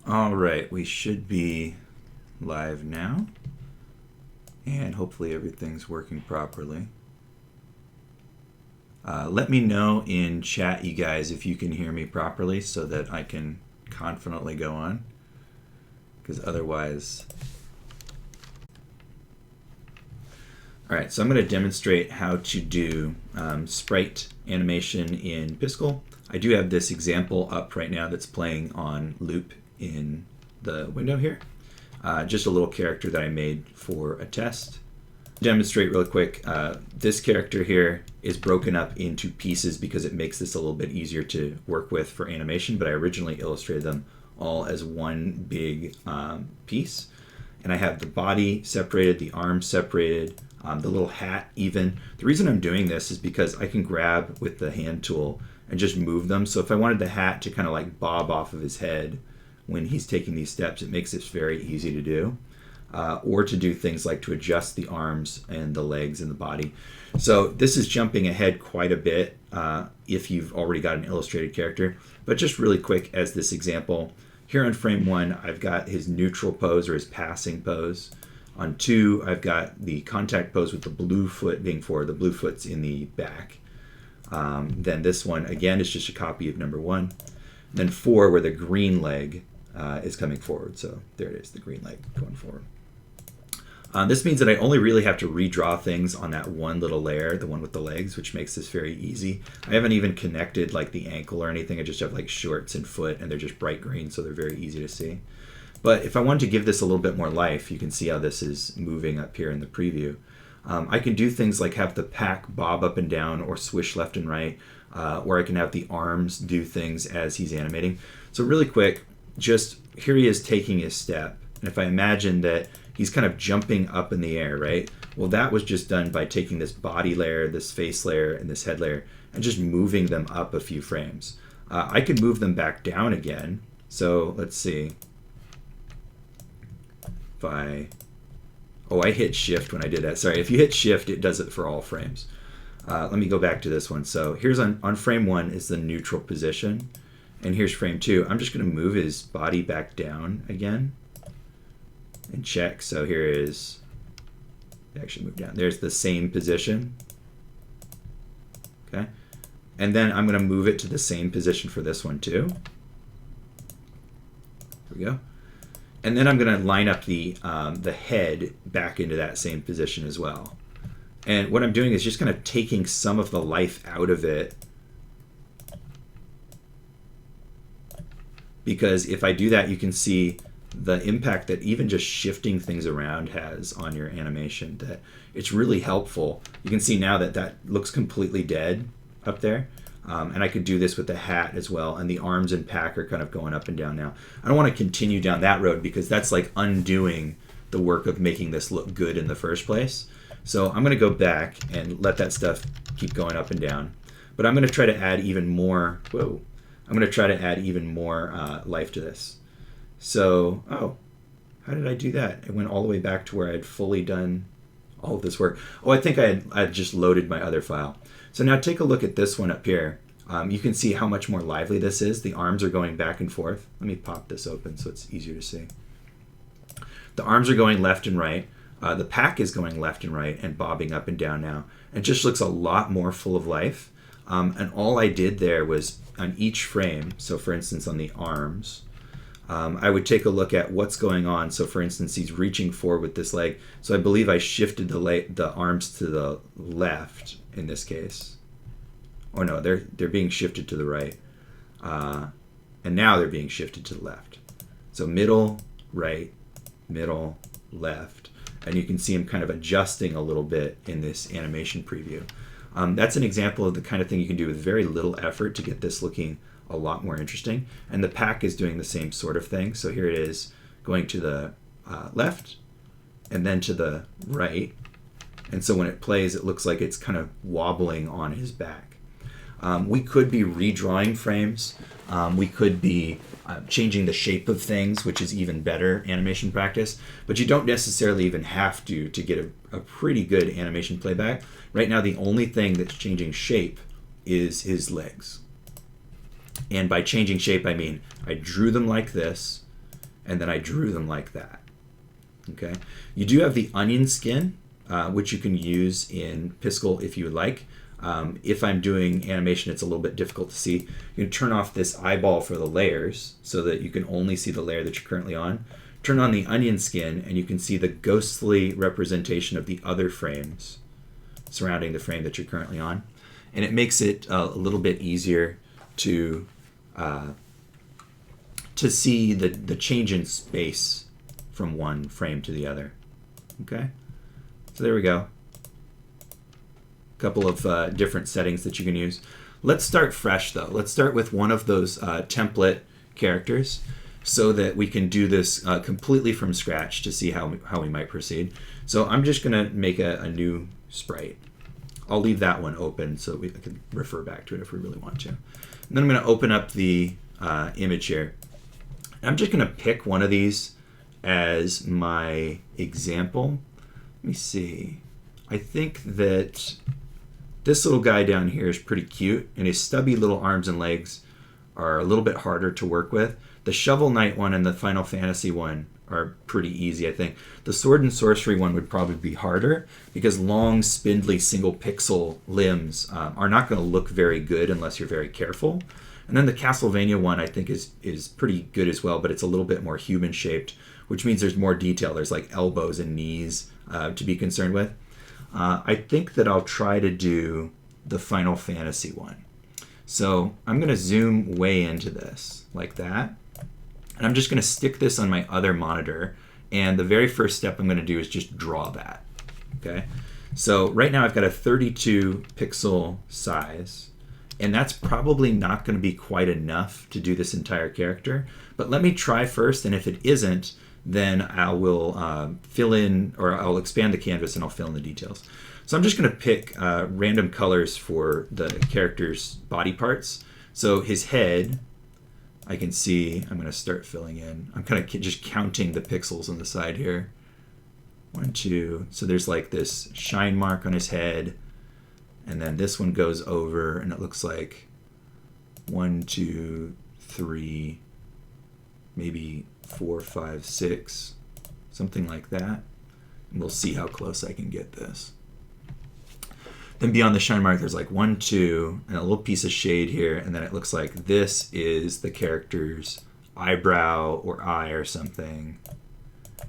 All right, we should be live now, and hopefully everything's working properly. Let me know in chat, you guys, if you can hear me properly so that I can confidently go on, because otherwise... All right, so I'm going to demonstrate how to do sprite animation in Piskel. I do have this example up right now that's playing on loop in the window here. Just a little character that I made for a test. Demonstrate real quick, this character here is broken up into pieces because it makes this a little bit easier to work with for animation, but I originally illustrated them all as one big piece. And I have the body separated, the arms separated, the little hat even. The reason I'm doing this is because I can grab with the hand tool and just move them. So if I wanted the hat to kind of like bob off of his head when he's taking these steps, it makes this very easy to do. Or to do things like to adjust the arms and the legs and the body. So this is jumping ahead quite a bit if you've already got an illustrated character. But just really quick as this example, here on frame 1, I've got his neutral pose or his passing pose. On 2, I've got the contact pose with the blue foot being forward. The blue foot's in the back. Then this one, again, is just a copy of number 1. Then 4, where the green leg is coming forward. So there it is, the green leg going forward. This means that I only really have to redraw things on that one little layer, the one with the legs, which makes this very easy. I haven't even connected like the ankle or anything. I just have like shorts and foot, and they're just bright green, so they're very easy to see. But if I wanted to give this a little bit more life, you can see how this is moving up here in the preview. I can do things like have the pack bob up and down or swish left and right, or I can have the arms do things as he's animating. So really quick, just here he is taking his step. And if I imagine that he's kind of jumping up in the air, right? Well, that was just done by taking this body layer, this face layer, and this head layer, and just moving them up a few frames. I could move them back down again. So let's see. If I hit shift when I did that. Sorry, if you hit shift, it does it for all frames. Let me go back to this one. So here's on frame 1 is the neutral position. And here's frame 2. I'm just going to move his body back down again and check. So here is, actually move down. There's the same position. Okay. And then I'm going to move it to the same position for this one too. Here we go. And then I'm going to line up the head back into that same position as well. And what I'm doing is just kind of taking some of the life out of it. Because if I do that, you can see the impact that even just shifting things around has on your animation, that it's really helpful. You can see now that that looks completely dead up there. And I could do this with the hat as well, and the arms and pack are kind of going up and down now. I don't want to continue down that road because that's like undoing the work of making this look good in the first place. So I'm going to go back and let that stuff keep going up and down. But I'm going to try to add even more, I'm going to try to add even more life to this. So, how did I do that? It went all the way back to where I had fully done all of this work. Oh, I think I had just loaded my other file. So now take a look at this one up here. You can see how much more lively this is. The arms are going back and forth. Let me pop this open so it's easier to see. The arms are going left and right. The pack is going left and right and bobbing up and down now. It just looks a lot more full of life. And all I did there was on each frame, so for instance on the arms, I would take a look at what's going on. So for instance, he's reaching forward with this leg. So I believe I shifted the arms to the left in this case. Oh no, they're being shifted to the right. And now they're being shifted to the left. So middle, right, middle, left. And you can see him kind of adjusting a little bit in this animation preview. That's an example of the kind of thing you can do with very little effort to get this looking a lot more interesting. And the pack is doing the same sort of thing. So here it is going to the left and then to the right. And so when it plays, it looks like it's kind of wobbling on his back. We could be redrawing frames. We could be changing the shape of things, which is even better animation practice. But you don't necessarily even have to get a pretty good animation playback. Right now, the only thing that's changing shape is his legs. And by changing shape, I mean I drew them like this, and then I drew them like that. Okay. You do have the onion skin, which you can use in Piskel if you would like. If I'm doing animation, it's a little bit difficult to see. You can turn off this eyeball for the layers so that you can only see the layer that you're currently on. Turn on the onion skin, and you can see the ghostly representation of the other frames surrounding the frame that you're currently on. And it makes it a little bit easier to see the change in space from one frame to the other. Okay, so there we go. A couple of different settings that you can use. Let's start fresh though. Let's start with one of those template characters so that we can do this completely from scratch to see how we might proceed. So I'm just gonna make a new sprite. I'll leave that one open so we can refer back to it if we really want to. And then I'm gonna open up the image here. I'm just gonna pick one of these as my example. Let me see. I think that this little guy down here is pretty cute, and his stubby little arms and legs are a little bit harder to work with. The Shovel Knight one and the Final Fantasy one are pretty easy, I think. The Sword and Sorcery one would probably be harder because long, spindly, single pixel limbs are not going to look very good unless you're very careful. And then the Castlevania one I think is pretty good as well, but it's a little bit more human shaped, which means there's more detail. There's like elbows and knees to be concerned with. I think that I'll try to do the Final Fantasy one. So I'm going to zoom way into this like that. And I'm just going to stick this on my other monitor. And the very first step I'm going to do is just draw that. Okay. So right now I've got a 32 pixel size. And that's probably not going to be quite enough to do this entire character. But let me try first. And if it isn't, then I will fill in, or I'll expand the canvas and I'll fill in the details. So I'm just going to pick random colors for the character's body parts. So his head, I can see, I'm going to start filling in. I'm kind of just counting the pixels on the side here. 1, 2. So there's like this shine mark on his head. And then this one goes over and it looks like 1, 2, 3, maybe 4, 5, 6, something like that. And we'll see how close I can get this. Then beyond the shine mark, there's like 1, 2, and a little piece of shade here, and then it looks like this is the character's eyebrow or eye or something.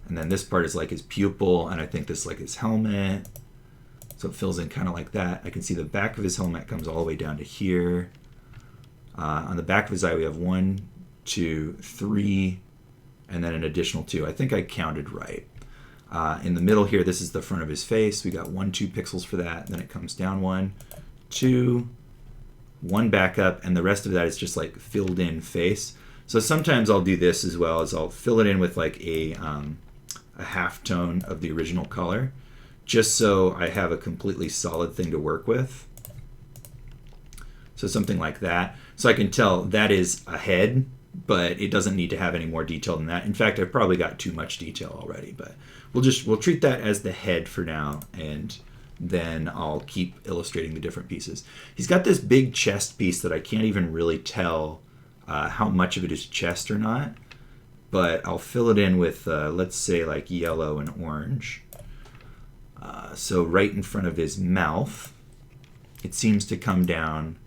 And then this part is like his pupil, and I think this is like his helmet. So it fills in kind of like that. I can see the back of his helmet comes all the way down to here. On the back of his eye, we have 1, 2, 3, and then an additional 2. I think I counted right. In the middle here, this is the front of his face. We got 1, 2 pixels for that. Then it comes down 1, 2, 1 back up, and the rest of that is just like filled in face. So sometimes I'll do this as well, as I'll fill it in with like a half tone of the original color, just so I have a completely solid thing to work with. So something like that. So I can tell that is a head, but it doesn't need to have any more detail than that. In fact, I've probably got too much detail already, but we'll treat that as the head for now, and then I'll keep illustrating the different pieces. He's got this big chest piece that I can't even really tell how much of it is chest or not, but I'll fill it in with, let's say, like yellow and orange. So right in front of his mouth, it seems to come down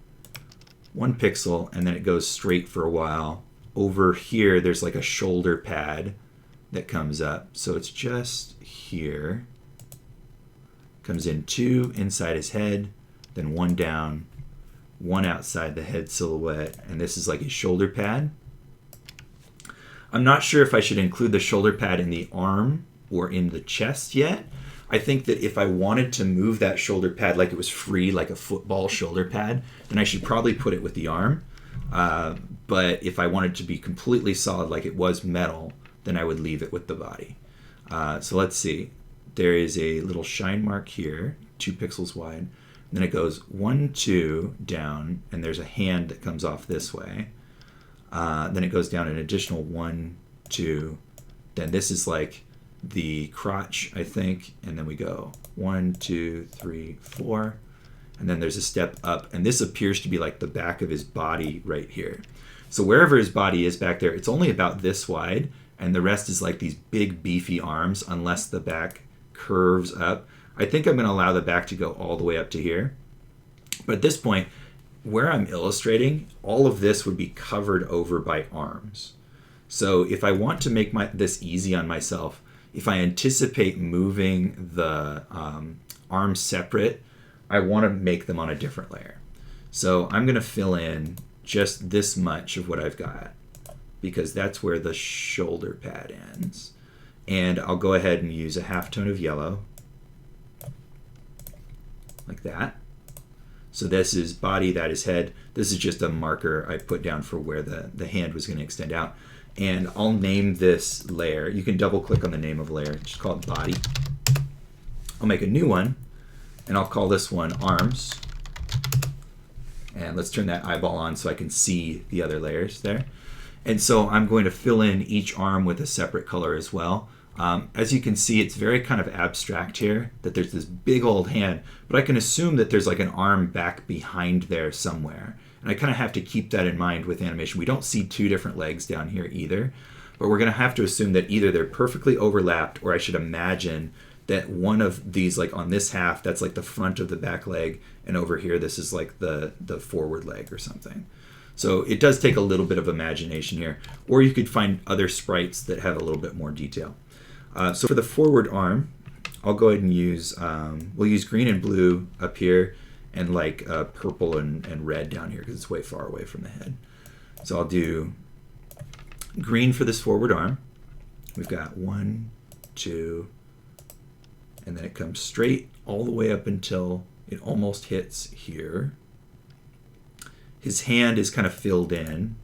1 pixel, and then it goes straight for a while. Over here, there's like a shoulder pad that comes up. So it's just here. Comes in 2 inside his head, then 1 down, 1 outside the head silhouette, and this is like his shoulder pad. I'm not sure if I should include the shoulder pad in the arm or in the chest yet. I think that if I wanted to move that shoulder pad like it was free, like a football shoulder pad, then I should probably put it with the arm. But if I wanted to be completely solid like it was metal, then I would leave it with the body. So let's see. There is a little shine mark here, 2 pixels wide. Then it goes 1, 2 down, and there's a hand that comes off this way. Then it goes down an additional 1, 2. Then this is like the crotch, I think, and then we go 1, 2, 3, 4, and then there's a step up, and this appears to be like the back of his body right here. So wherever his body is back there, it's only about this wide, and the rest is like these big beefy arms unless the back curves up. I think I'm going to allow the back to go all the way up to here. But at this point, where I'm illustrating, all of this would be covered over by arms. So if I want to make this easy on myself, if I anticipate moving the arms separate, I want to make them on a different layer. So I'm going to fill in just this much of what I've got, because that's where the shoulder pad ends. And I'll go ahead and use a halftone of yellow, like that. So this is body, that is head. This is just a marker I put down for where the hand was going to extend out. And I'll name this layer. You can double click on the name of a layer, just call it body. I'll make a new one, and I'll call this one arms. And let's turn that eyeball on so I can see the other layers there. And so I'm going to fill in each arm with a separate color as well. As you can see, it's very kind of abstract here, that there's this big old hand, but I can assume that there's like an arm back behind there somewhere. And I kind of have to keep that in mind with animation. We don't see two different legs down here either, but we're going to have to assume that either they're perfectly overlapped, or I should imagine that one of these, like on this half, that's like the front of the back leg, and over here this is like the forward leg or something. So it does take a little bit of imagination here, or you could find other sprites that have a little bit more detail. So for the forward arm, I'll go ahead and use, we'll use green and blue up here, and like purple and red down here because it's way far away from the head. So I'll do green for this forward arm. We've got 1, 2, and then it comes straight all the way up until it almost hits here. His hand is kind of filled in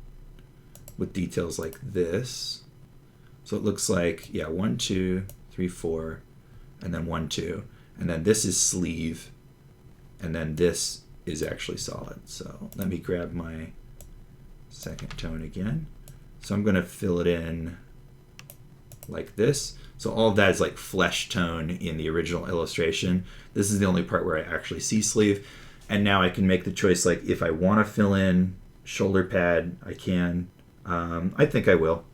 with details like this. So it looks like, yeah, 1, 2, 3, 4, and then 1, 2. And then this is sleeve, and then this is actually solid. So let me grab my second tone again. So I'm going to fill it in like this. So all of that is like flesh tone in the original illustration. This is the only part where I actually see sleeve. And now I can make the choice, like if I want to fill in shoulder pad, I can. I think I will.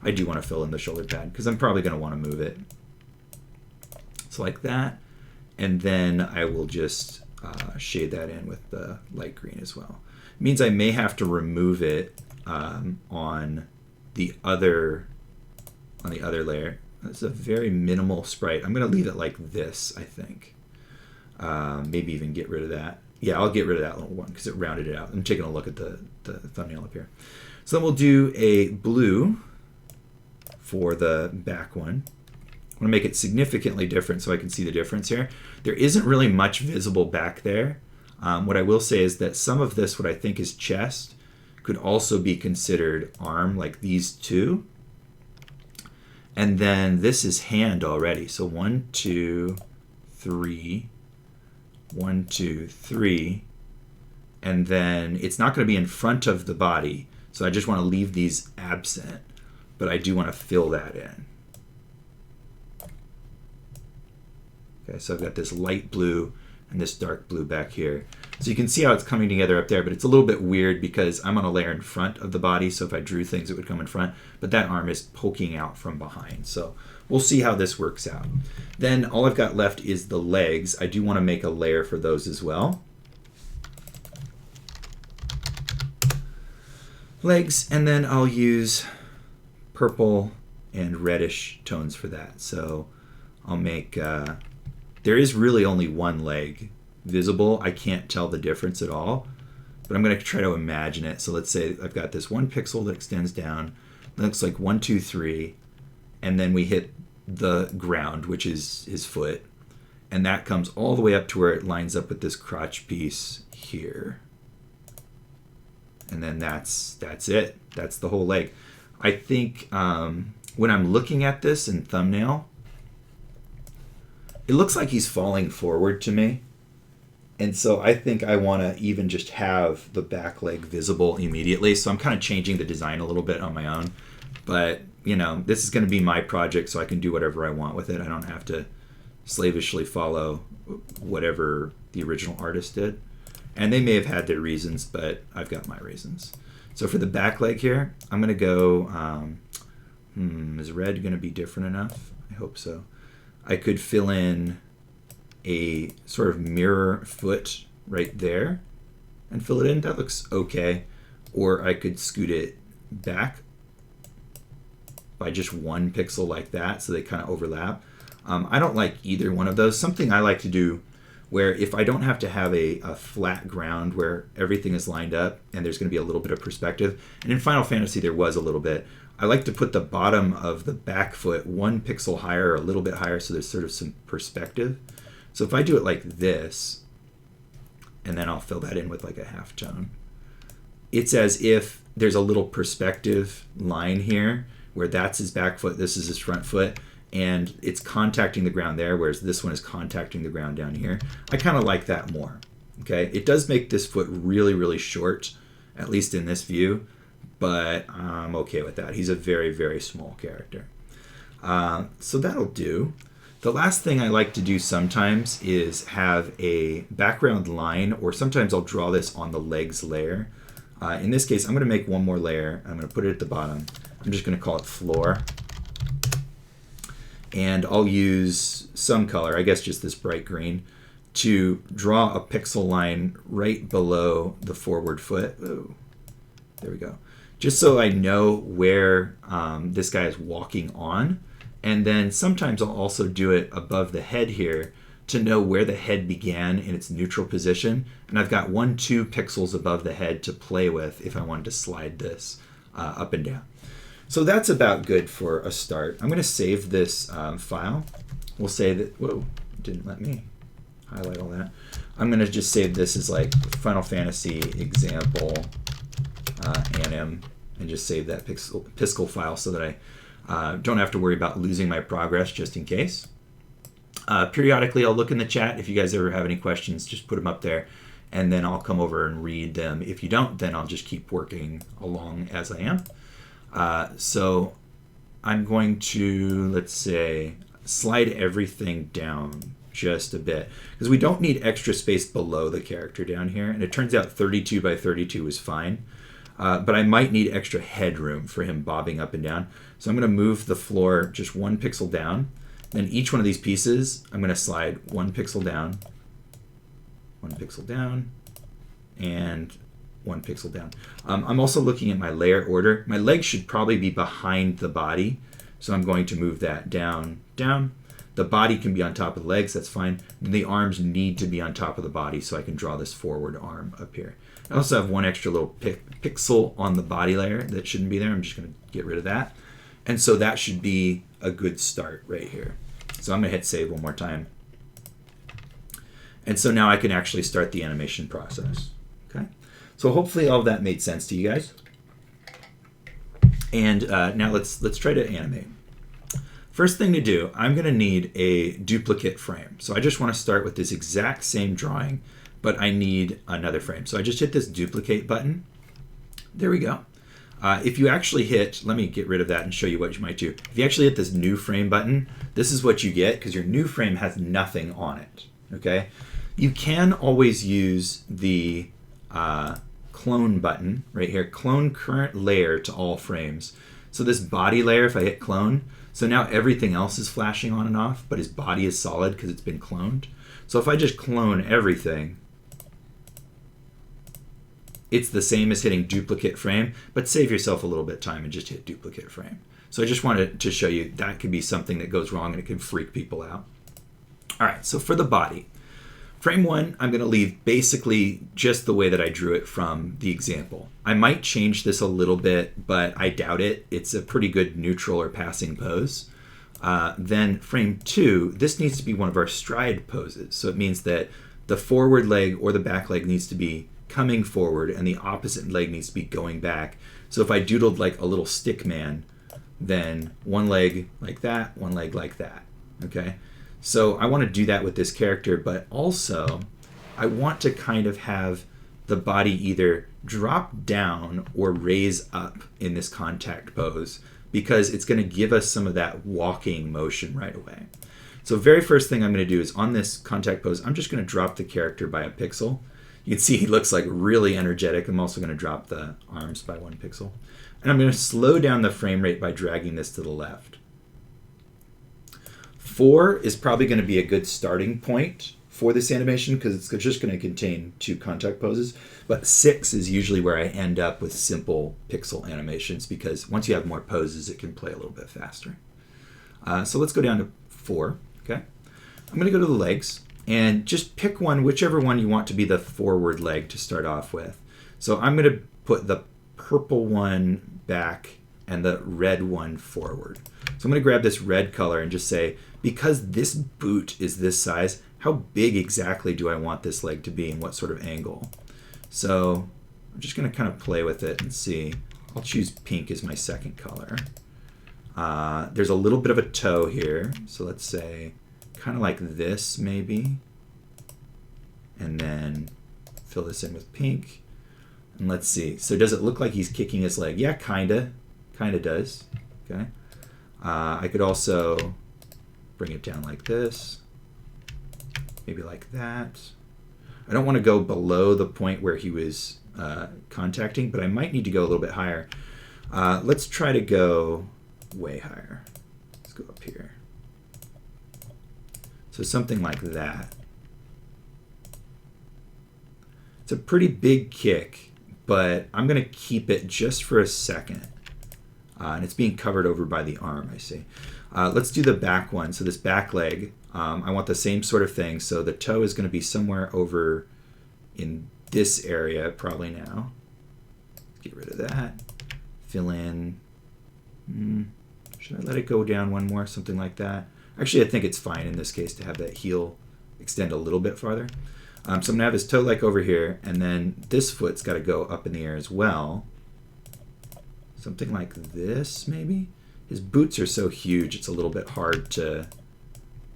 I do want to fill in the shoulder pad because I'm probably going to want to move it. So like that. And then I will just shade that in with the light green as well. It means I may have to remove it on the other layer. It's a very minimal sprite. I'm going to leave it like this, I think. Maybe even get rid of that. Yeah, I'll get rid of that little one because it rounded it out. I'm taking a look at the thumbnail up here. So then we'll do a blue for the back one. I want to make it significantly different so I can see the difference here. There isn't really much visible back there. What I will say is that some of this, what I think is chest, could also be considered arm, like these two. And then this is hand already. So 1, 2, 3, 1, 2, 3. And then it's not going to be in front of the body. So I just want to leave these absent, but I do want to fill that in. Okay, so I've got this light blue and this dark blue back here. So you can see how it's coming together up there, but it's a little bit weird because I'm on a layer in front of the body, so if I drew things, it would come in front, but that arm is poking out from behind. So we'll see how this works out. Then all I've got left is the legs. I do want to make a layer for those as well. Legs, and then I'll use purple and reddish tones for that. So I'll make, there is really only one leg visible. I can't tell the difference at all, but I'm going to try to imagine it. So let's say I've got this one pixel that extends down. It looks like 1, 2, 3, and then we hit the ground, which is his foot, and that comes all the way up to where it lines up with this crotch piece here. And then that's it. That's the whole leg. I think when I'm looking at this in thumbnail, it looks like he's falling forward to me. And so I think I want to even just have the back leg visible immediately. So I'm kind of changing the design a little bit on my own. But, you know, this is going to be my project, so I can do whatever I want with it. I don't have to slavishly follow whatever the original artist did. And they may have had their reasons, but I've got my reasons. So for the back leg here, I'm going to go Is red going to be different enough? I hope so. I could fill in a sort of mirror foot right there and fill it in. That looks okay. Or I could scoot it back by just 1 pixel like that, so they kind of overlap. I don't like either one of those. Something I like to do where if I don't have to have a flat ground where everything is lined up and there's going to be a little bit of perspective, and in Final Fantasy there was a little bit, I like to put the bottom of the back foot 1 pixel higher or a little bit higher so there's sort of some perspective. So if I do it like this, and then I'll fill that in with like a half tone, it's as if there's a little perspective line here where that's his back foot, this is his front foot, and it's contacting the ground there, whereas this one is contacting the ground down here. I kind of like that more. Okay, it does make this foot really, really short, at least in this view, but I'm okay with that. He's a very, very small character. So that'll do. The last thing I like to do sometimes is have a background line, or sometimes I'll draw this on the legs layer. In this case, I'm going to make one more layer. I'm going to put it at the bottom. I'm just going to call it floor. And I'll use some color, I guess just this bright green, to draw a pixel line right below the forward foot. Ooh, there we go. Just so I know where this guy is walking on. And then sometimes I'll also do it above the head here to know where the head began in its neutral position. And I've got 1-2 pixels above the head to play with if I wanted to slide this up and down. So that's about good for a start. I'm going to save this file. We'll say that, whoa, didn't let me highlight all that. I'm going to just save this as like Final Fantasy example anim, and just save that Piskel file so that I don't have to worry about losing my progress just in case. Periodically, I'll look in the chat. If you guys ever have any questions, just put them up there, and then I'll come over and read them. If you don't, then I'll just keep working along as I am. So I'm going to, let's say, slide everything down just a bit, because we don't need extra space below the character down here, and it turns out 32 by 32 is fine. But I might need extra headroom for him bobbing up and down. So I'm going to move the floor just 1 pixel down. Then each one of these pieces, I'm going to slide 1 pixel down, 1 pixel down, and 1 pixel down. I'm also looking at my layer order. My legs should probably be behind the body, so I'm going to move that down, down. The body can be on top of the legs, that's fine. And the arms need to be on top of the body, so I can draw this forward arm up here. I also have 1 extra little pixel on the body layer that shouldn't be there. I'm just going to get rid of that. And so that should be a good start right here. So I'm going to hit save one more time. And so now I can actually start the animation process. Okay. So hopefully all of that made sense to you guys. And now let's try to animate. First thing to do, I'm going to need a duplicate frame. So I just want to start with this exact same drawing, but I need another frame. So I just hit this duplicate button. There we go. If you actually hit, let me get rid of that and show you what you might do. If you actually hit this new frame button, this is what you get, because your new frame has nothing on it. Okay. You can always use the clone button right here, clone current layer to all frames. So this body layer, if I hit clone, so now everything else is flashing on and off, but his body is solid because it's been cloned. So if I just clone everything, it's the same as hitting duplicate frame, but save yourself a little bit of time and just hit duplicate frame. So I just wanted to show you that could be something that goes wrong and it can freak people out. All right, so for the body, frame 1, I'm going to leave basically just the way that I drew it from the example. I might change this a little bit, but I doubt it. It's a pretty good neutral or passing pose. Then frame 2, this needs to be one of our stride poses. So it means that the forward leg or the back leg needs to be coming forward and the opposite leg needs to be going back. So if I doodled like a little stick man, then one leg like that, one leg like that. Okay. So I want to do that with this character, but also I want to kind of have the body either drop down or raise up in this contact pose, because it's going to give us some of that walking motion right away. So very first thing I'm going to do is on this contact pose, I'm just going to drop the character by a pixel. You can see he looks like really energetic. I'm also going to drop the arms by 1 pixel. And I'm going to slow down the frame rate by dragging this to the left. 4 is probably going to be a good starting point for this animation because it's just going to contain 2 contact poses. But 6 is usually where I end up with simple pixel animations because once you have more poses, it can play a little bit faster. So let's go down to 4. Okay, I'm going to go to the legs and just pick one, whichever one you want to be the forward leg to start off with. So I'm going to put the purple one back and the red one forward. So I'm going to grab this red color and just say, because this boot is this size, how big exactly do I want this leg to be and what sort of angle? So I'm just going to kind of play with it and see. I'll choose pink as my second color. There's a little bit of a toe here. So let's say kind of like this maybe. And then fill this in with pink. And let's see. So does it look like he's kicking his leg? Yeah, kinda. Kinda does. Okay. I could also bring it down like this. Maybe like that. I don't want to go below the point where he was contacting, but I might need to go a little bit higher. Let's try to go way higher. Let's go up here. So something like that. It's a pretty big kick, but I'm going to keep it just for a second. And it's being covered over by the arm, I see. Let's do the back one. So this back leg, I want the same sort of thing. So the toe is going to be somewhere over in this area probably now. Get rid of that. Fill in. Should I let it go down one more? Something like that. Actually, I think it's fine in this case to have that heel extend a little bit farther. So I'm going to have his toe like over here, and then this foot's got to go up in the air as well. Something like this, maybe? His boots are so huge, it's a little bit hard to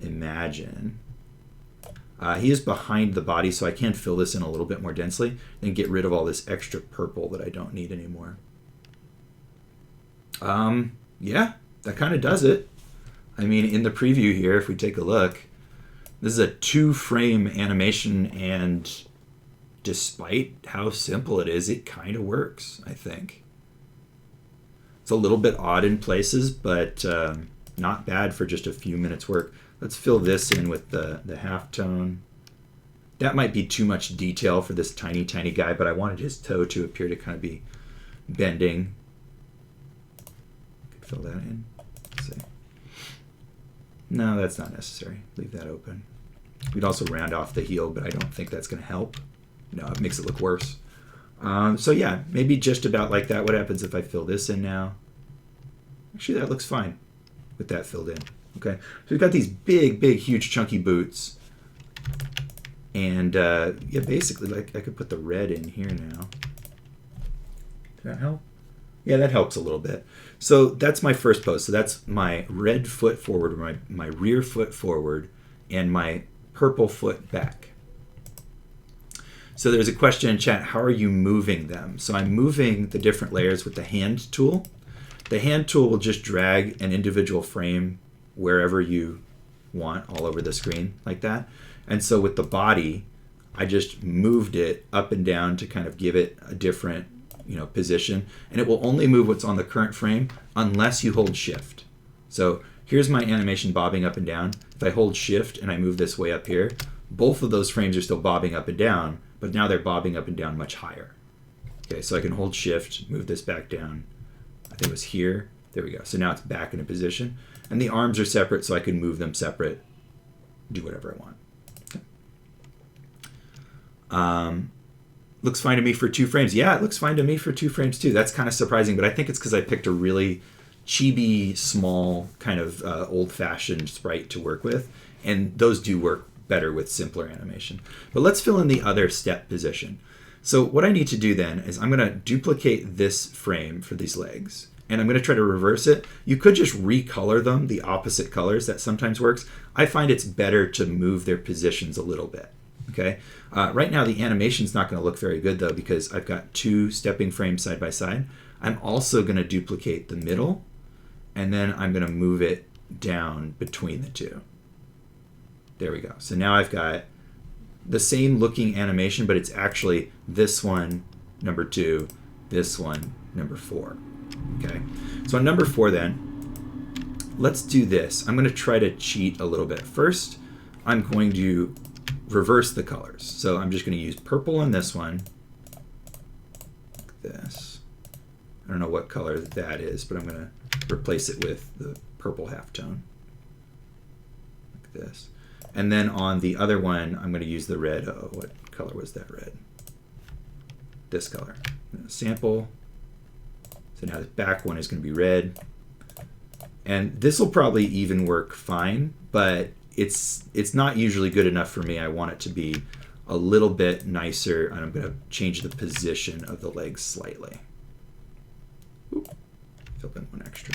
imagine. He is behind the body, so I can fill this in a little bit more densely, then get rid of all this extra purple that I don't need anymore. Yeah, that kind of does it. I mean, in the preview here, if we take a look, this is a 2-frame animation, and despite how simple it is, it kind of works, I think. It's a little bit odd in places, but not bad for just a few minutes work. Let's fill this in with the halftone. That might be too much detail for this tiny, tiny guy, but I wanted his toe to appear to kind of be bending. Could fill that in. Let's see. No, that's not necessary. Leave that open. We'd also round off the heel, but I don't think that's going to help. No, it makes it look worse. So yeah, maybe just about like that. What happens if I fill this in now? Actually, that looks fine with that filled in. Okay, so we've got these big, big, huge, chunky boots. And yeah, basically, like I could put the red in here now. Does that help? Yeah, that helps a little bit. So that's my first pose. So that's my red foot forward, my rear foot forward, and my purple foot back. So there's a question in chat, how are you moving them? So I'm moving the different layers with the hand tool. The hand tool will just drag an individual frame wherever you want all over the screen like that. And so with the body, I just moved it up and down to kind of give it a different position. And it will only move what's on the current frame unless you hold shift. So here's my animation bobbing up and down. If I hold shift and I move this way up here, both of those frames are still bobbing up and down, but now they're bobbing up and down much higher. Okay, so I can hold shift, move this back down. I think it was here. There we go. So now it's back in a position. And the arms are separate, so I can move them separate, do whatever I want. Okay. Looks fine to me for 2 frames. Yeah, it looks fine to me for 2 frames too. That's kind of surprising, but I think it's because I picked a really chibi, small, kind of old-fashioned sprite to work with. And those do work better with simpler animation. But let's fill in the other step position. So what I need to do then is I'm going to duplicate this frame for these legs. And I'm going to try to reverse it. You could just recolor them the opposite colors. That sometimes works. I find it's better to move their positions a little bit. Okay. Right now the animation's not going to look very good though because I've got 2 stepping frames side by side. I'm also going to duplicate the middle, and then I'm going to move it down between the 2. There we go. So now I've got the same looking animation, but it's actually this one, number 2, this one, number 4. Okay, so on number 4 then, let's do this. I'm going to try to cheat a little bit. First, I'm going to reverse the colors. So I'm just going to use purple on this one, like this. I don't know what color that is, but I'm going to replace it with the purple halftone, like this. And then on the other one, I'm going to use the red. Oh, what color was that red? This color. Sample. So now the back one is going to be red. And this will probably even work fine, but it's not usually good enough for me. I want it to be a little bit nicer, and I'm going to change the position of the legs slightly. Oop, fill in one extra.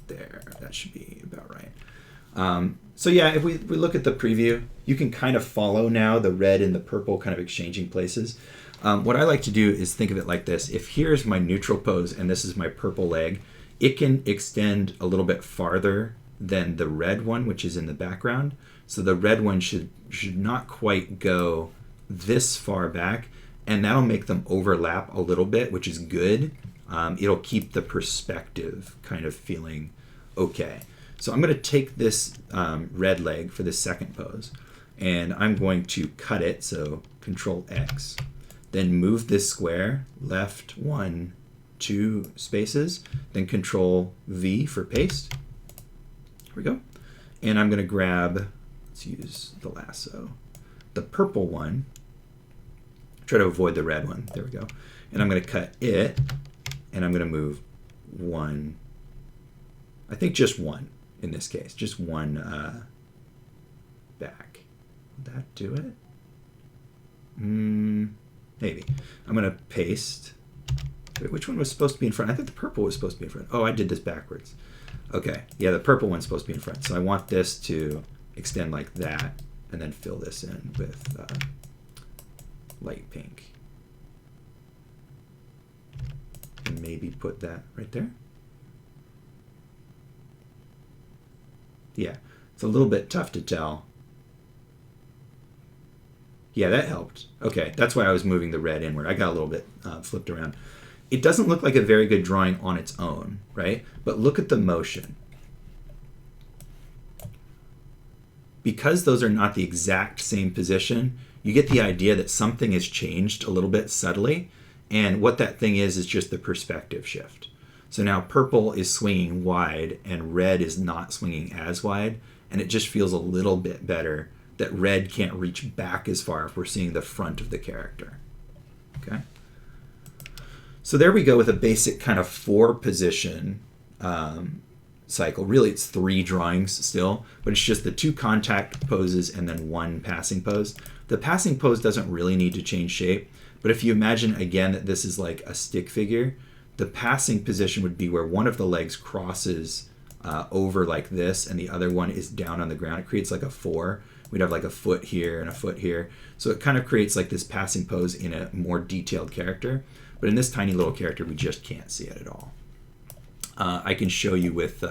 There, that should be about right. So yeah, if we look at the preview, you can kind of follow now the red and the purple kind of exchanging places. What I like to do is think of it like this. If here's my neutral pose and this is my purple leg, it can extend a little bit farther than the red one, which is in the background. So the red one should not quite go this far back, and that'll make them overlap a little bit, which is good. It'll keep the perspective kind of feeling okay. So I'm going to take this red leg for the second pose, and I'm going to cut it, so Control X. Then move this square left 1, 2 spaces, then Control V for paste. Here we go. And I'm going to grab, let's use the lasso, the purple one, try to avoid the red one, there we go. And I'm going to cut it, and I'm going to move 1, I think just 1 in this case, just 1 back. Would that do it? Maybe. I'm going to paste. Wait, which one was supposed to be in front? I think the purple was supposed to be in front. Oh, I did this backwards. Okay, yeah, the purple one's supposed to be in front. So I want this to extend like that, and then fill this in with light pink. And maybe put that right there. Yeah, it's a little bit tough to tell. Yeah, that helped. Okay, that's why I was moving the red inward. I got a little bit flipped around. It doesn't look like a very good drawing on its own, right? But look at the motion. Because those are not the exact same position, you get the idea that something has changed a little bit subtly, and what that thing is just the perspective shift. So now purple is swinging wide, and red is not swinging as wide, and it just feels a little bit better that red can't reach back as far if we're seeing the front of the character. Okay. So there we go with a basic kind of 4-position cycle. Really, it's 3 drawings still, but it's just the 2 contact poses and then 1 passing pose. The passing pose doesn't really need to change shape, but if you imagine again that this is like a stick figure, the passing position would be where one of the legs crosses over like this and the other one is down on the ground. It creates like a 4. We'd have like a foot here and a foot here. So it kind of creates like this passing pose in a more detailed character. But in this tiny little character, we just can't see it at all. I can show you with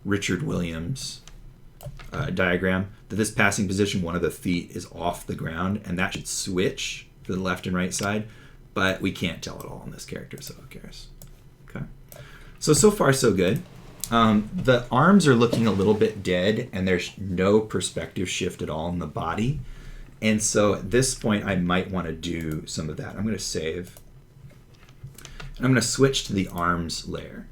Richard Williams' diagram that this passing position, one of the feet is off the ground, and that should switch to the left and right side. But we can't tell at all in this character, so who cares? Okay. So far, so good. The arms are looking a little bit dead, and there's no perspective shift at all in the body. And so at this point, I might want to do some of that. I'm going to save. And I'm going to switch to the arms layer.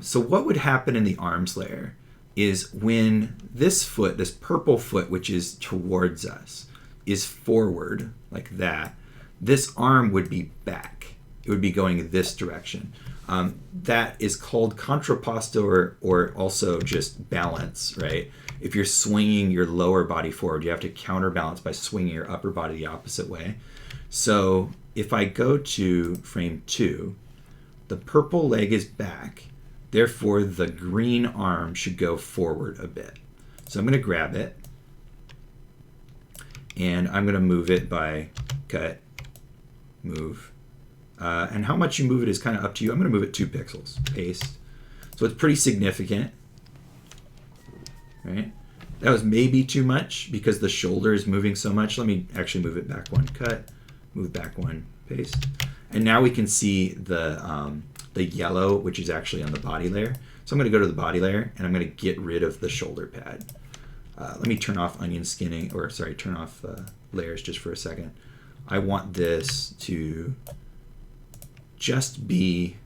So what would happen in the arms layer is when this foot, this purple foot, which is towards us, is forward like that, this arm would be back. It would be going this direction. That is called contrapposto or also just balance, right? If you're swinging your lower body forward, you have to counterbalance by swinging your upper body the opposite way. So if I go to frame 2, the purple leg is back. Therefore, the green arm should go forward a bit. So I'm going to grab it, and I'm going to move it by cut, move. And how much you move it is kind of up to you. I'm going to move it 2 pixels. Paste. So it's pretty significant, right? That was maybe too much because the shoulder is moving so much. Let me actually move it back 1. Cut, move back 1, paste. And now we can see the yellow, which is actually on the body layer. So I'm going to go to the body layer, and I'm going to get rid of the shoulder pad. Let me turn off onion skinning, or sorry, turn off layers just for a second. I want this to just be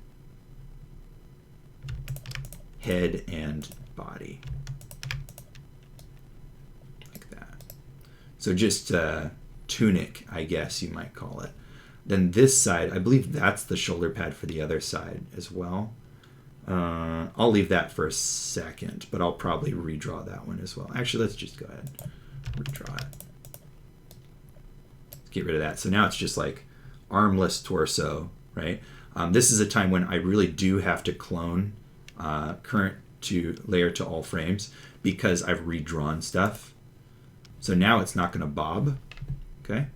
head and body, like that. So just tunic, I guess you might call it. Then this side, I believe that's the shoulder pad for the other side as well. I'll leave that for a second, but I'll probably redraw that one as well. Actually, let's just go ahead and redraw it. Let's get rid of that. So now it's just like armless torso, right? This is a time when I really do have to clone current to layer to all frames because I've redrawn stuff. So now it's not going to bob, okay?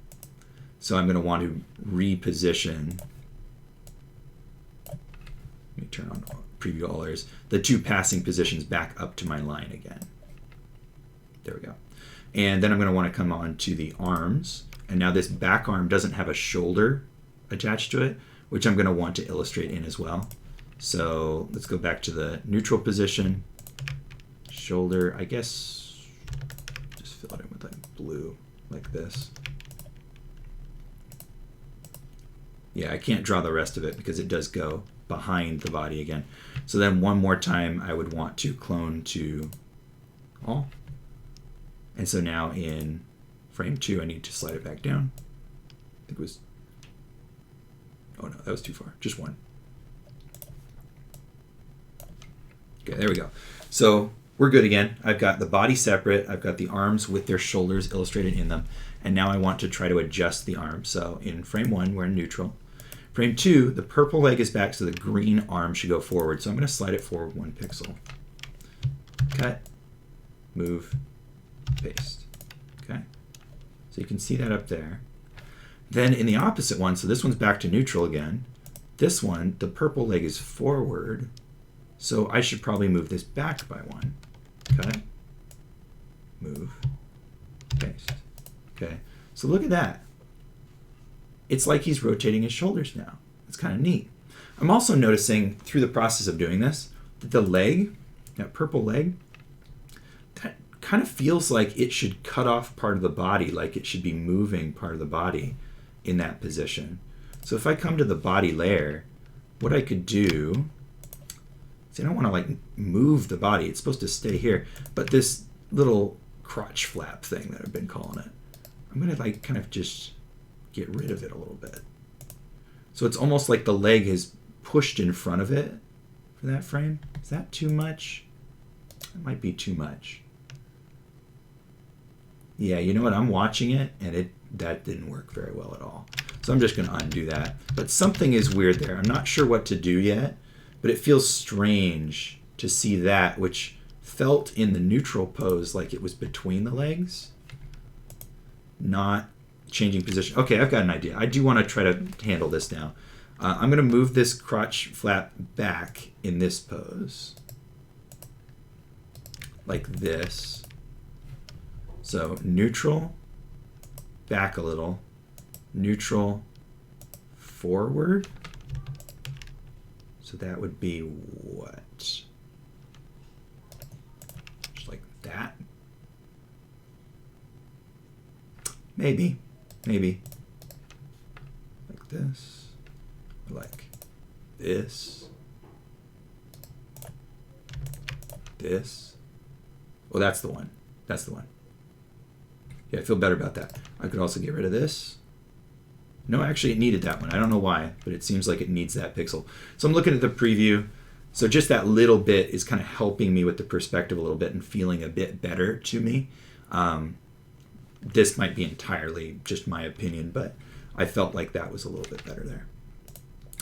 So I'm going to want to reposition. Let me turn on preview all layers. The two passing positions back up to my line again. There we go. And then I'm going to want to come on to the arms. And now this back arm doesn't have a shoulder attached to it, which I'm going to want to illustrate in as well. So let's go back to the neutral position. Shoulder, I guess, just fill it in with like blue, like this. Yeah, I can't draw the rest of it because it does go behind the body again. So then one more time I would want to clone to all. And so now in frame 2 I need to slide it back down. I think it was, oh no, that was too far, just one. Okay, there we go. So we're good again. I've got the body separate, I've got the arms with their shoulders illustrated in them, and now I want to try to adjust the arm. So in frame 1 we're in neutral. Frame 2, the purple leg is back, so the green arm should go forward. So I'm going to slide it forward 1 pixel. Cut, move, paste. Okay, so you can see that up there. Then in the opposite one, so this one's back to neutral again. This one, the purple leg is forward, so I should probably move this back by 1. Cut, move, paste. Okay, so look at that. It's like he's rotating his shoulders now. It's kind of neat. I'm also noticing through the process of doing this that the leg, that purple leg, that kind of feels like it should cut off part of the body, like it should be moving part of the body in that position. So if I come to the body layer, what I could do, see, I don't want to like move the body. It's supposed to stay here, but this little crotch flap thing that I've been calling it, I'm going to like kind of just get rid of it a little bit. So it's almost like the leg is pushed in front of it for that frame. Is that too much? It might be too much. Yeah, you know what? I'm watching it and that didn't work very well at all. So I'm just going to undo that. But something is weird there. I'm not sure what to do yet, but it feels strange to see that, which felt in the neutral pose like it was between the legs, not changing position. Okay, I've got an idea. I do want to try to handle this now. I'm going to move this crotch flap back in this pose, like this. So neutral, back a little, neutral, forward. So that would be what? Just like that? Maybe. Maybe like this, or like this, this. Well, that's the one. That's the one. Yeah, I feel better about that. I could also get rid of this. No, actually, it needed that one. I don't know why, but it seems like it needs that pixel. So I'm looking at the preview. So just that little bit is kind of helping me with the perspective a little bit and feeling a bit better to me. This might be entirely just my opinion, but I felt like that was a little bit better there.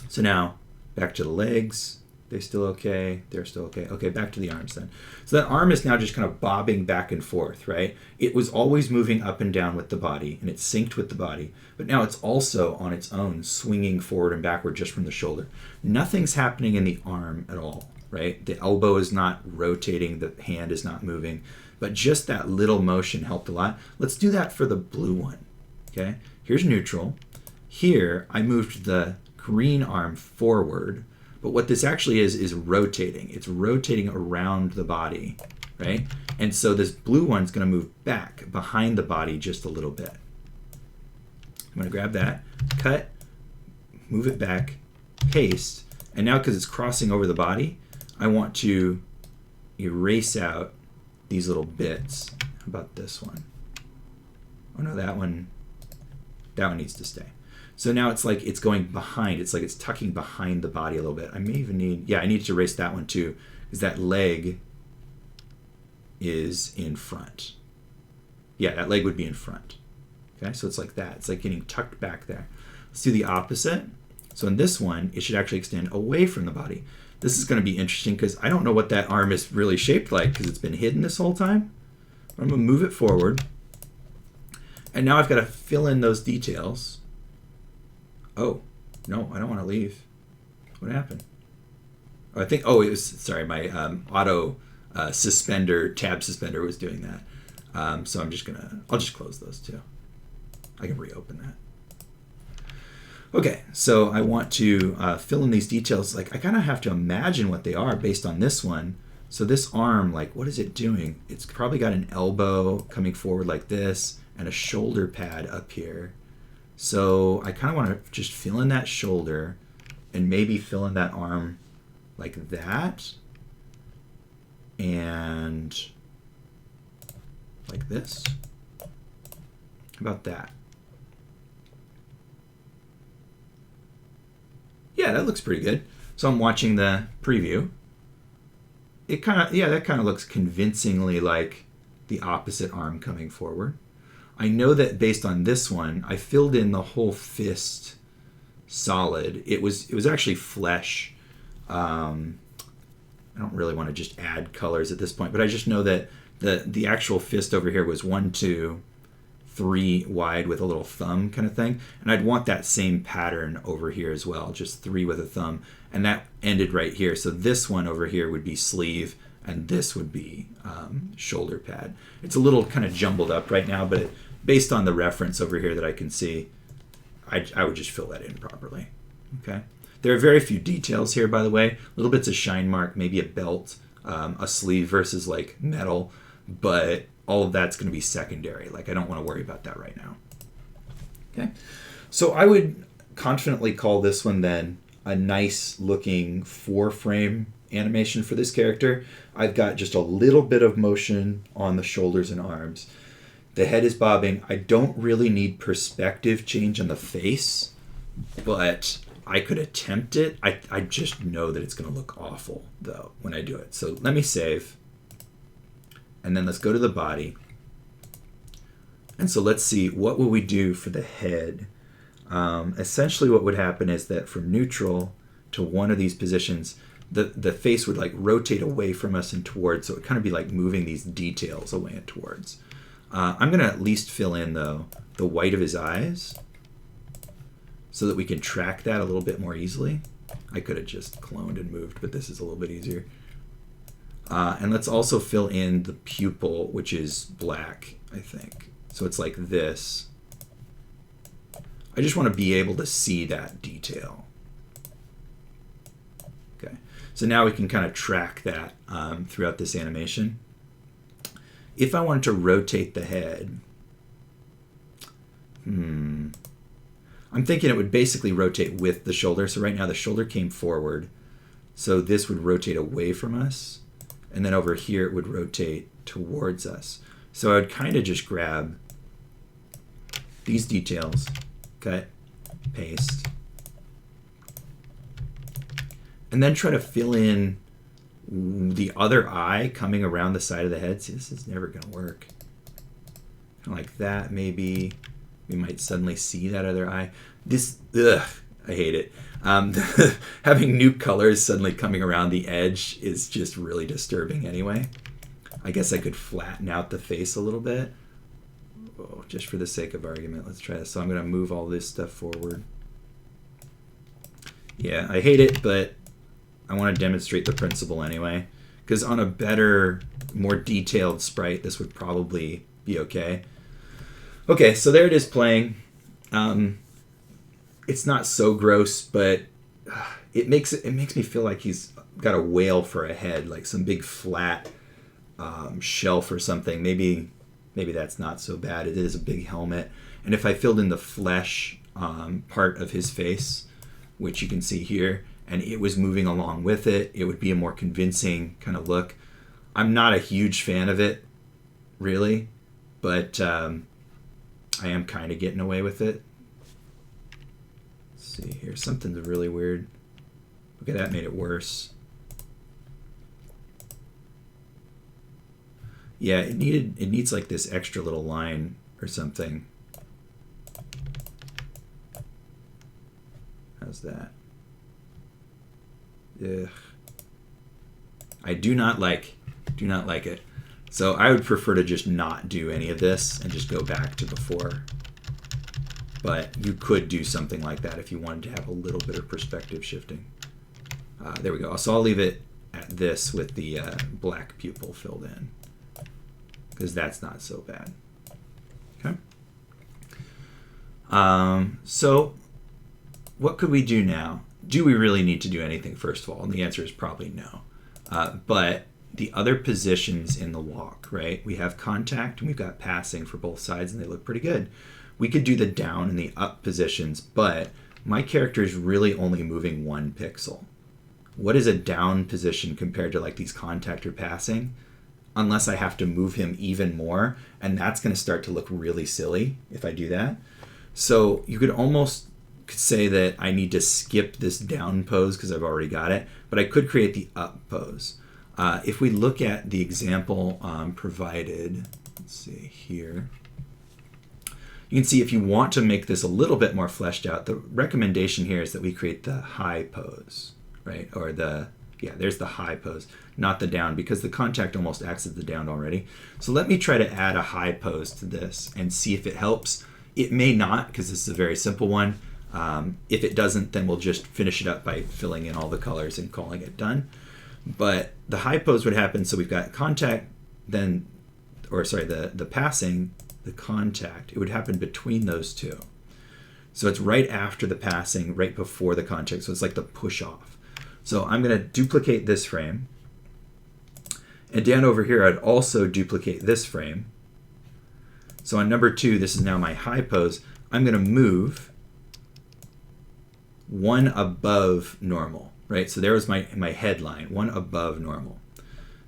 So now back to the legs. They're still okay. They're still okay. Okay, back to the arms then. So that arm is now just kind of bobbing back and forth, right? It was always moving up and down with the body, and it's synced with the body, but now it's also on its own swinging forward and backward just from the shoulder. Nothing's happening in the arm at all, right? The elbow is not rotating. The hand is not moving. But just that little motion helped a lot. Let's do that for the blue one, okay? Here's neutral. Here, I moved the green arm forward. But what this actually is rotating. It's rotating around the body, right? And so this blue one's going to move back behind the body just a little bit. I'm going to grab that, cut, move it back, paste. And now because it's crossing over the body, I want to erase out these little bits. How about this one? Oh no, that one needs to stay. So now it's like it's going behind. It's like it's tucking behind the body a little bit. I may even need, I need to erase that one too, because that leg is in front. Yeah, that leg would be in front. Okay, so it's like that. It's like getting tucked back there. Let's do the opposite. So in this one, it should actually extend away from the body. This is going to be interesting because I don't know what that arm is really shaped like because it's been hidden this whole time. I'm going to move it forward. And now I've got to fill in those details. Oh, no, I don't want to leave. What happened? Oh, I think, it was, sorry, my auto tab suspender was doing that. So I'll just close those two. I can reopen that. Okay, so I want to fill in these details. Like, I kind of have to imagine what they are based on this one. So this arm, like, what is it doing? It's probably got an elbow coming forward like this and a shoulder pad up here. So I kind of want to just fill in that shoulder and maybe fill in that arm like that and like this. How about that? Yeah, that looks pretty good. So I'm watching the preview. It kind of, that kind of looks convincingly like the opposite arm coming forward. I know that based on this one, I filled in the whole fist solid. It was actually flesh. I don't really want to just add colors at this point, but I just know that the actual fist over here was 1, 2, 3 wide with a little thumb kind of thing. And I'd want that same pattern over here as well, just 3 with a thumb. And that ended right here. So this one over here would be sleeve, and this would be shoulder pad. It's a little kind of jumbled up right now, but based on the reference over here that I can see, I would just fill that in properly. Okay. There are very few details here, by the way. Little bits of shine mark, maybe a belt, a sleeve versus like metal, but all of that's going to be secondary. Like, I don't want to worry about that right now. Okay. So I would confidently call this one then a nice looking 4-frame animation for this character. I've got just a little bit of motion on the shoulders and arms. The head is bobbing. I don't really need perspective change on the face, but I could attempt it. I just know that it's going to look awful, though, when I do it. So let me save. And then let's go to the body. And so let's see, what will we do for the head? Essentially what would happen is that from neutral to one of these positions, the face would like rotate away from us and towards, so it would kind of be like moving these details away and towards. I'm going to at least fill in, though, the white of his eyes so that we can track that a little bit more easily. I could have just cloned and moved, but this is a little bit easier. And let's also fill in the pupil, which is black, I think. So it's like this. I just want to be able to see that detail. Okay, so now we can kind of track that throughout this animation. If I wanted to rotate the head, I'm thinking it would basically rotate with the shoulder. So right now the shoulder came forward, so this would rotate away from us, and then over here it would rotate towards us. So I would kind of just grab these details, cut, paste, and then try to fill in the other eye coming around the side of the head. See, this is never going to work. Kind of like that, maybe. We might suddenly see that other eye. This, I hate it. Having new colors suddenly coming around the edge is just really disturbing anyway. I guess I could flatten out the face a little bit. Oh, just for the sake of argument, let's try this. So I'm going to move all this stuff forward. Yeah, I hate it, but I want to demonstrate the principle anyway. Because on a better, more detailed sprite, this would probably be okay. Okay, so there it is playing. it's not so gross, but it makes me feel like he's got a whale for a head, like some big flat shelf or something. Maybe that's not so bad. It is a big helmet. And if I filled in the flesh part of his face, which you can see here, and it was moving along with it, it would be a more convincing kind of look. I'm not a huge fan of it, really, but I am kind of getting away with it. Let's see here. Something's really weird. Look at that, made it worse. Yeah, it needs like this extra little line or something. How's that? Ugh. I do not like it. So I would prefer to just not do any of this and just go back to before. But you could do something like that if you wanted to have a little bit of perspective shifting. There we go. So I'll leave it at this with the black pupil filled in, because that's not so bad. Okay. So what could we do now? Do we really need to do anything, first of all? And the answer is probably no. But the other positions in the walk, right? We have contact and we've got passing for both sides, and they look pretty good. We could do the down and the up positions, but my character is really only moving 1 pixel. What is a down position compared to like these contact or passing? Unless I have to move him even more, and that's going to start to look really silly if I do that. So you could almost say that I need to skip this down pose because I've already got it, but I could create the up pose. If we look at the example provided, let's see here, you can see if you want to make this a little bit more fleshed out, the recommendation here is that we create the high pose, right? Or there's the high pose, not the down, because the contact almost acts as the down already. So let me try to add a high pose to this and see if it helps. It may not, because this is a very simple one. If it doesn't, then we'll just finish it up by filling in all the colors and calling it done. But the high pose would happen, so we've got contact, the passing, the contact. It would happen between those two. So it's right after the passing, right before the contact. So it's like the push off. So I'm going to duplicate this frame. And down over here, I'd also duplicate this frame. So on number 2, this is now my high pose. I'm going to move 1 above normal, right? So there was my headline, 1 above normal.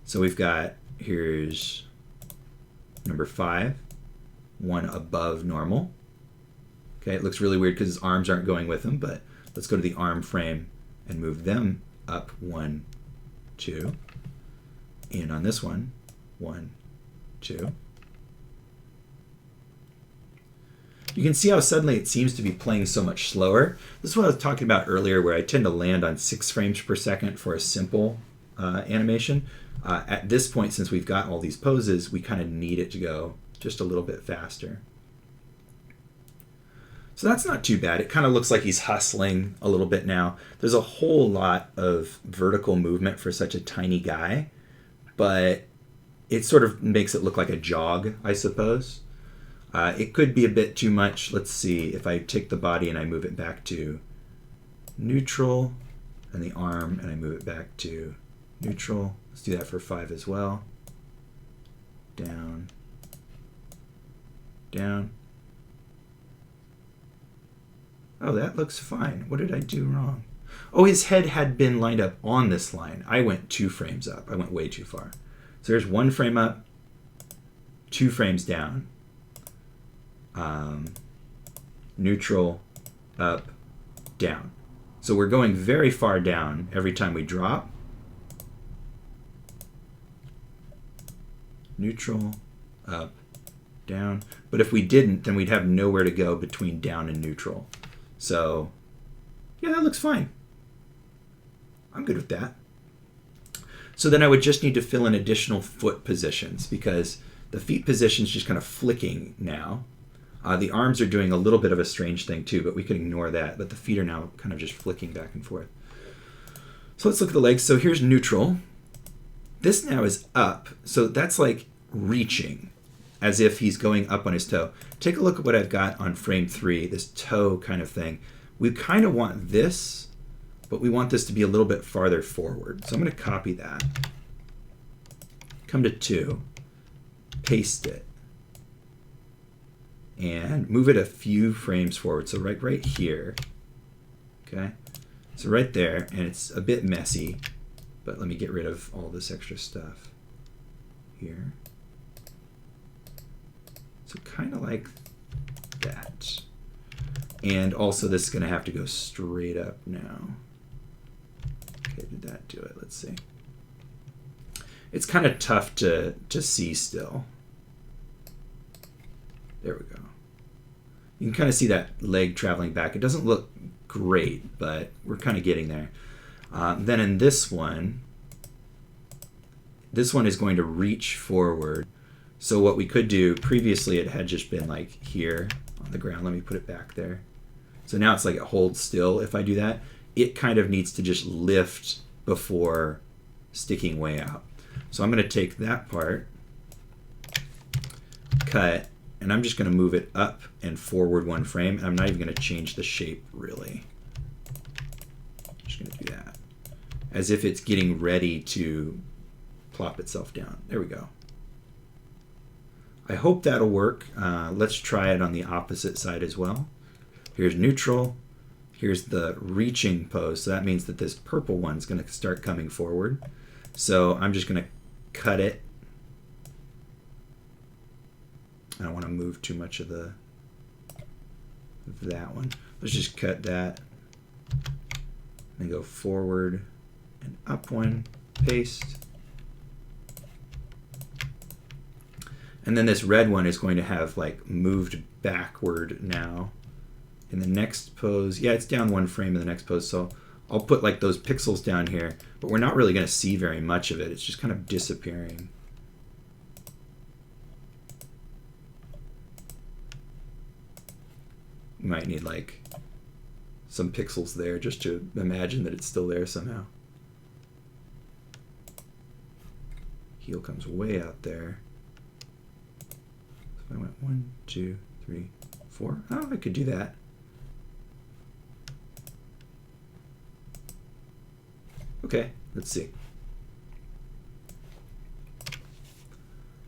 So we've got, here's number 5, 1 above normal. Okay, it looks really weird because his arms aren't going with him, but let's go to the arm frame and move them up 1, 2. And on this one, 1, 2. You can see how suddenly it seems to be playing so much slower. This is what I was talking about earlier, where I tend to land on 6 frames per second for a simple animation. At this point, since we've got all these poses, we kind of need it to go just a little bit faster. So that's not too bad. It kind of looks like he's hustling a little bit now. There's a whole lot of vertical movement for such a tiny guy, but it sort of makes it look like a jog, I suppose. It could be a bit too much. Let's see, if I take the body and I move it back to neutral, and the arm and I move it back to neutral. Let's do that for 5 as well. Down, down. Oh, that looks fine. What did I do wrong? Oh, his head had been lined up on this line. I went 2 frames up. I went way too far. So there's 1 frame up, 2 frames down. Neutral, up, down. So we're going very far down every time we drop. Neutral, up, down. But if we didn't, then we'd have nowhere to go between down and neutral. So, yeah, that looks fine. I'm good with that. So then I would just need to fill in additional foot positions, because the feet position's just kind of flicking now. The arms are doing a little bit of a strange thing too, but we can ignore that. But the feet are now kind of just flicking back and forth. So let's look at the legs. So here's neutral. This now is up. So that's like reaching, as if he's going up on his toe. Take a look at what I've got on frame 3, this toe kind of thing. We kind of want this, but we want this to be a little bit farther forward. So I'm going to copy that. Come to 2, paste it, and move it a few frames forward. So right here. Okay, so right there, and it's a bit messy, but let me get rid of all this extra stuff here. So kind of like that. And also this is going to have to go straight up now. Okay, did that do it? Let's see. It's kind of tough to see still. There we go. You can kind of see that leg traveling back. It doesn't look great, but we're kind of getting there. Then in this one is going to reach forward. So what we could do, previously it had just been like here on the ground. Let me put it back there. So now it's like it holds still. If I do that, it kind of needs to just lift before sticking way out. So I'm going to take that part, cut, and I'm just going to move it up and forward 1 frame. And I'm not even going to change the shape really. I'm just going to do that as if it's getting ready to plop itself down. There we go. I hope that'll work. Let's try it on the opposite side as well. Here's neutral. Here's the reaching pose. So that means that this purple one's going to start coming forward. So I'm just going to cut it. I don't want to move too much of that one. Let's just cut that. And go forward and up 1, paste. And then this red one is going to have like moved backward now. In the next pose, yeah, it's down 1 frame in the next pose, so I'll put like those pixels down here, but we're not really going to see very much of it. It's just kind of disappearing. You might need like some pixels there just to imagine that it's still there somehow. Heel comes way out there. So I went 1, 2, 3, 4. Oh, I could do that. Okay, let's see.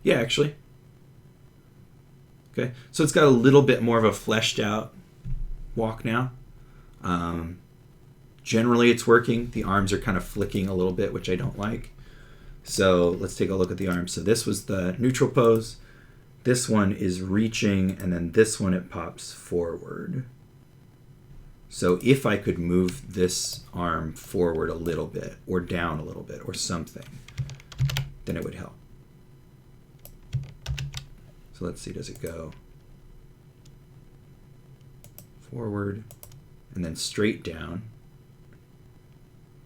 Yeah, actually. Okay, so it's got a little bit more of a fleshed out walk now. Generally it's working. The arms are kind of flicking a little bit, which I don't like. So let's take a look at the arms. So this was the neutral pose. This one is reaching, and then this one it pops forward. So if I could move this arm forward a little bit, or down a little bit, or something, then it would help. So let's see, does it go forward and then straight down?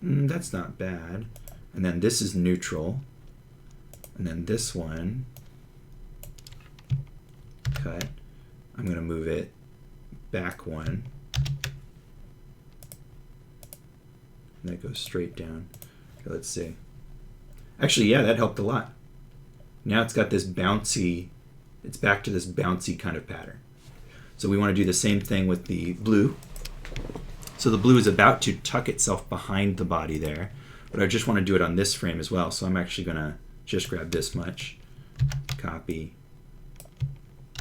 That's not bad. And then this is neutral. And then this one, cut. I'm going to move it back 1. And that goes straight down. Okay, let's see. Actually, yeah, that helped a lot. Now it's got this bouncy, it's back to this bouncy kind of pattern. So we want to do the same thing with the blue. So the blue is about to tuck itself behind the body there, but I just want to do it on this frame as well. So I'm actually going to just grab this much, copy,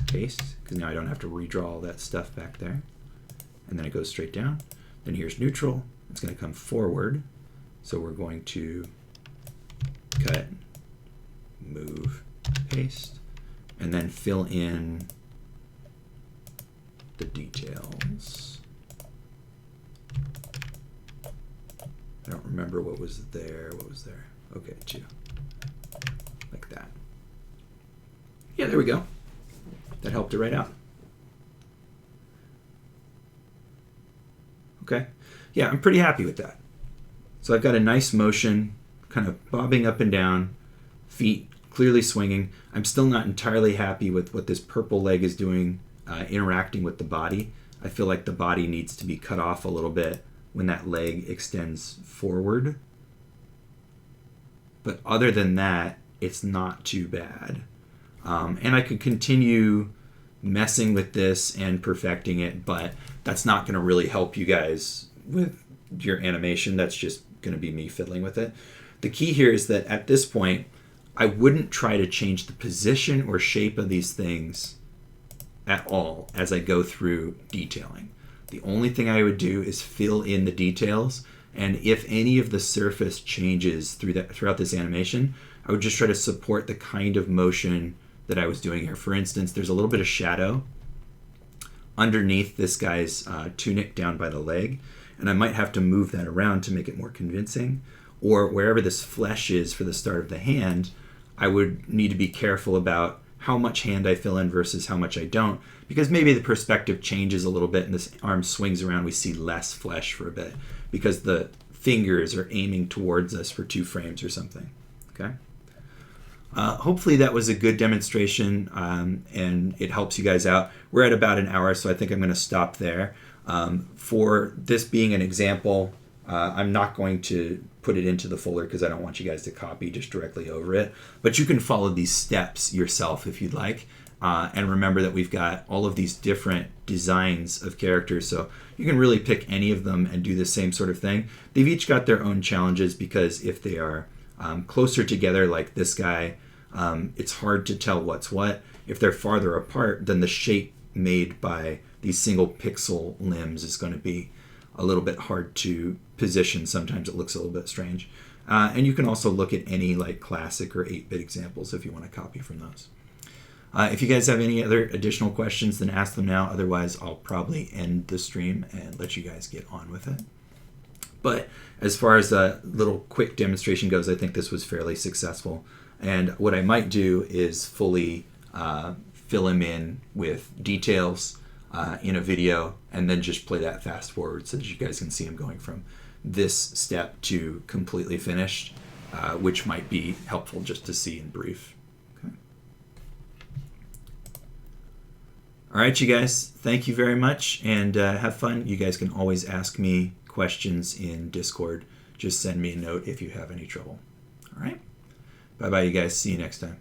paste, because now I don't have to redraw all that stuff back there. And then it goes straight down. Then here's neutral. It's going to come forward. So we're going to cut, move, paste, and then fill in the details. I don't remember what was there. What was there? Okay, 2. Like that. Yeah, there we go. That helped it right out. Okay. Yeah, I'm pretty happy with that. So I've got a nice motion, kind of bobbing up and down, feet clearly swinging. I'm still not entirely happy with what this purple leg is doing, interacting with the body. I feel like the body needs to be cut off a little bit when that leg extends forward. But other than that, it's not too bad. And I could continue messing with this and perfecting it, but that's not going to really help you guys with your animation. That's just going to be me fiddling with it. The key here is that at this point, I wouldn't try to change the position or shape of these things at all as I go through detailing. The only thing I would do is fill in the details, and if any of the surface changes throughout this animation, I would just try to support the kind of motion that I was doing here. For instance, there's a little bit of shadow underneath this guy's tunic down by the leg, and I might have to move that around to make it more convincing. Or wherever this flesh is for the start of the hand, I would need to be careful about how much hand I fill in versus how much I don't, because maybe the perspective changes a little bit and this arm swings around, we see less flesh for a bit because the fingers are aiming towards us for 2 frames or something. Okay. Hopefully that was a good demonstration and it helps you guys out. We're at about an hour, so I think I'm going to stop there. For this being an example, I'm not going to put it into the folder because I don't want you guys to copy just directly over it. But you can follow these steps yourself if you'd like. And remember that we've got all of these different designs of characters, so you can really pick any of them and do the same sort of thing. They've each got their own challenges because if they are closer together like this guy, it's hard to tell what's what. If they're farther apart, then the shape made by these single pixel limbs is going to be a little bit hard to position. Sometimes it looks a little bit strange. And you can also look at any like classic or 8-bit examples if you want to copy from those. If you guys have any other additional questions, then ask them now. Otherwise, I'll probably end the stream and let you guys get on with it. But as far as a little quick demonstration goes, I think this was fairly successful. And what I might do is fully fill him in with details in a video and then just play that fast forward so that you guys can see him going from this step to completely finished, which might be helpful just to see in brief. Okay. All right, you guys, thank you very much and have fun. You guys can always ask me questions in Discord. Just send me a note if you have any trouble. All right. Bye-bye, you guys. See you next time.